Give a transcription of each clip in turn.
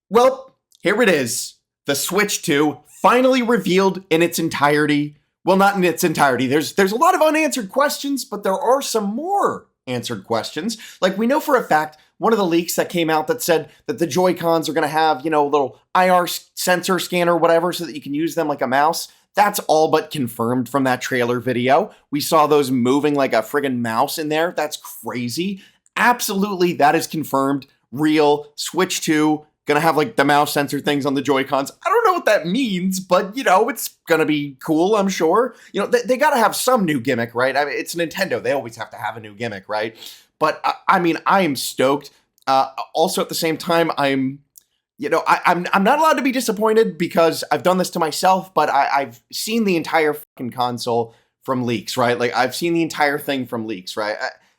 Well, here it is. The Switch 2 finally revealed in its entirety. Well, not in its entirety. There's a lot of unanswered questions, but there are some more answered questions. Like, we know for a fact, one of the leaks that came out that said that the Joy-Cons are going to have, a little IR sensor scanner or whatever so that you can use them like a mouse. That's all but confirmed from that trailer video. We saw those moving like a friggin' mouse in there. That's crazy. Absolutely, that is confirmed. Real. Switch 2 gonna have like the mouse sensor things on the Joy-Cons. I don't know what that means, but it's gonna be cool, I'm sure. They gotta have some new gimmick, right? I mean, it's Nintendo. They always have to have a new gimmick, right? But I mean, I am stoked. Also at the same time, I'm not allowed to be disappointed because I've done this to myself, but I've seen the entire fucking console from leaks, right? Like, I've seen the entire thing from leaks, right?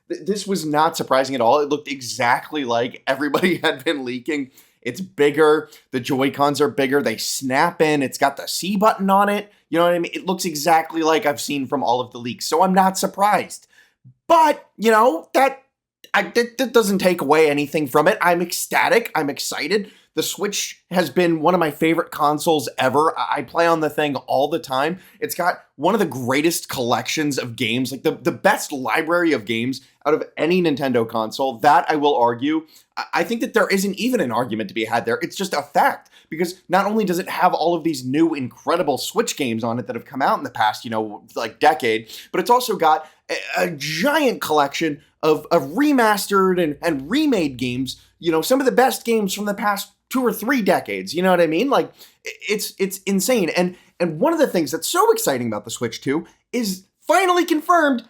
This was not surprising at all. It looked exactly like everybody had been leaking. It's bigger. The Joy-Cons are bigger. They snap in. It's got the C button on it. You know what I mean? It looks exactly like I've seen from all of the leaks. So I'm not surprised. But, that doesn't take away anything from it. I'm ecstatic. I'm excited. The Switch has been one of my favorite consoles ever. I play on the thing all the time. It's got one of the greatest collections of games, like the best library of games out of any Nintendo console. That, I will argue. I think that there isn't even an argument to be had there. It's just a fact. Because not only does it have all of these new incredible Switch games on it that have come out in the past, decade, but it's also got a giant collection of remastered and remade games, some of the best games from the past 2 or 3 decades. You know what I mean? Like, it's insane. And one of the things that's so exciting about the Switch 2 is finally confirmed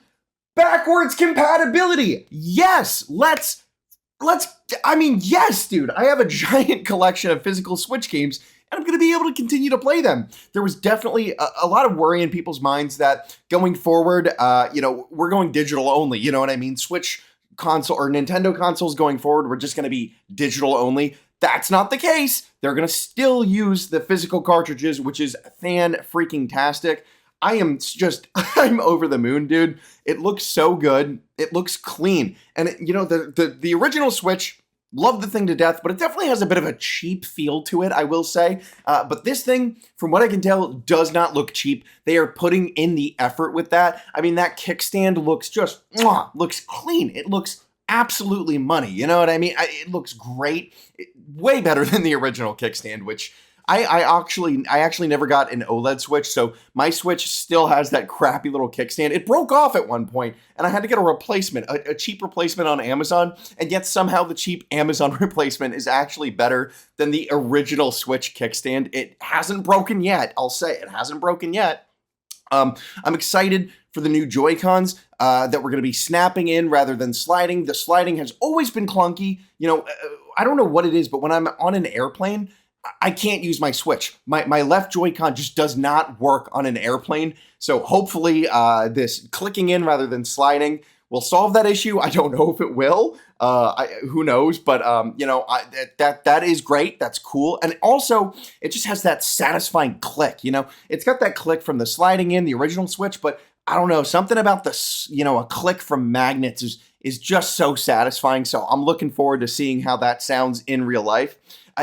backwards compatibility. Yes, yes, dude. I have a giant collection of physical Switch games, and I'm going to be able to continue to play them. There was definitely a lot of worry in people's minds that going forward, we're going digital only. You know what I mean? Switch console or Nintendo consoles going forward, we're just going to be digital only. That's not the case. They're going to still use the physical cartridges, which is fan-freaking-tastic. I'm over the moon, dude. It looks so good. It looks clean. And, the original Switch, love the thing to death, but it definitely has a bit of a cheap feel to it, I will say. But this thing, from what I can tell, does not look cheap. They are putting in the effort with that. I mean, that kickstand looks looks clean. It looks absolutely money. You know what I mean? It looks great. Way better than the original kickstand, which I actually never got an OLED Switch, so my Switch still has that crappy little kickstand. It broke off at one point, and I had to get a replacement, a cheap replacement on Amazon, and yet somehow the cheap Amazon replacement is actually better than the original Switch kickstand. It hasn't broken yet, I'll say. It hasn't broken yet. I'm excited for the new Joy-Cons that we're going to be snapping in rather than sliding. The sliding has always been clunky. I don't know what it is, but when I'm on an airplane, I can't use my Switch. My left Joy-Con just does not work on an airplane. So hopefully this clicking in rather than sliding will solve that issue. I don't know if it will. Who knows? But that is great. That's cool. And also, it just has that satisfying click. It's got that click from the sliding in the original Switch, but I don't know, something about this. A click from magnets is just so satisfying. So I'm looking forward to seeing how that sounds in real life.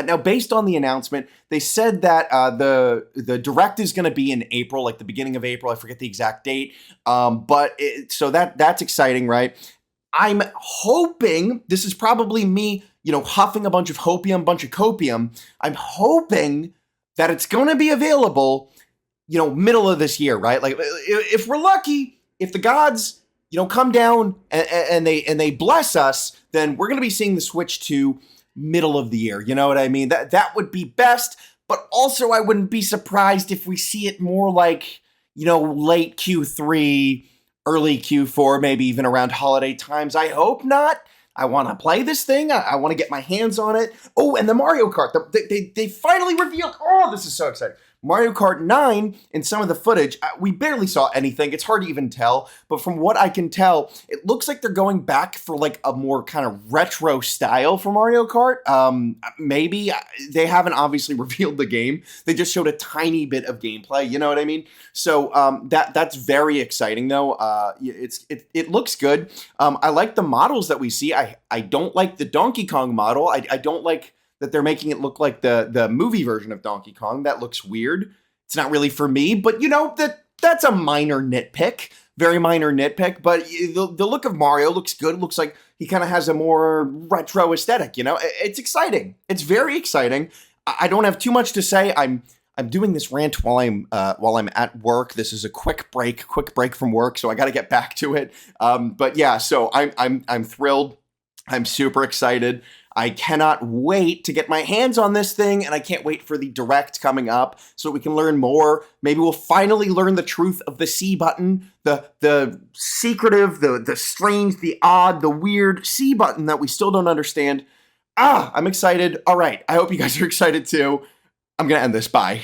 Now, based on the announcement, they said that the Direct is going to be in April, like the beginning of April. I forget the exact date. So that's exciting, right? I'm hoping, this is probably me, huffing a bunch of hopium, bunch of copium. I'm hoping that it's going to be available, middle of this year, right? Like, if we're lucky, if the gods, come down and they bless us, then we're going to be seeing the Switch 2 middle of the year. You know what I mean? That would be best, but also I wouldn't be surprised if we see it more like, late Q3, early Q4, maybe even around holiday times. I hope not. I want to play this thing. I want to get my hands on it. Oh, and the Mario Kart. They finally revealed. Oh, this is so exciting. Mario Kart 9, in some of the footage, we barely saw anything. It's hard to even tell. But from what I can tell, it looks like they're going back for like a more kind of retro style for Mario Kart. Maybe. They haven't obviously revealed the game. They just showed a tiny bit of gameplay. You know what I mean? So that's very exciting, though. It looks good. I like the models that we see. I don't like the Donkey Kong model. I don't like that they're making it look like the movie version of Donkey Kong. That looks weird. It's not really for me, but that's a minor nitpick, very minor nitpick. But the look of Mario looks good. It looks like he kind of has a more retro aesthetic. It's exciting. It's very exciting. I don't have too much to say. I'm doing this rant while I'm at work. This is a quick break from work, so I got to get back to it. But yeah, so I'm thrilled. I'm super excited. I cannot wait to get my hands on this thing, and I can't wait for the Direct coming up so we can learn more. Maybe we'll finally learn the truth of the C button, the secretive, the strange, the odd, the weird C button that we still don't understand. I'm excited. All right. I hope you guys are excited too. I'm going to end this. Bye.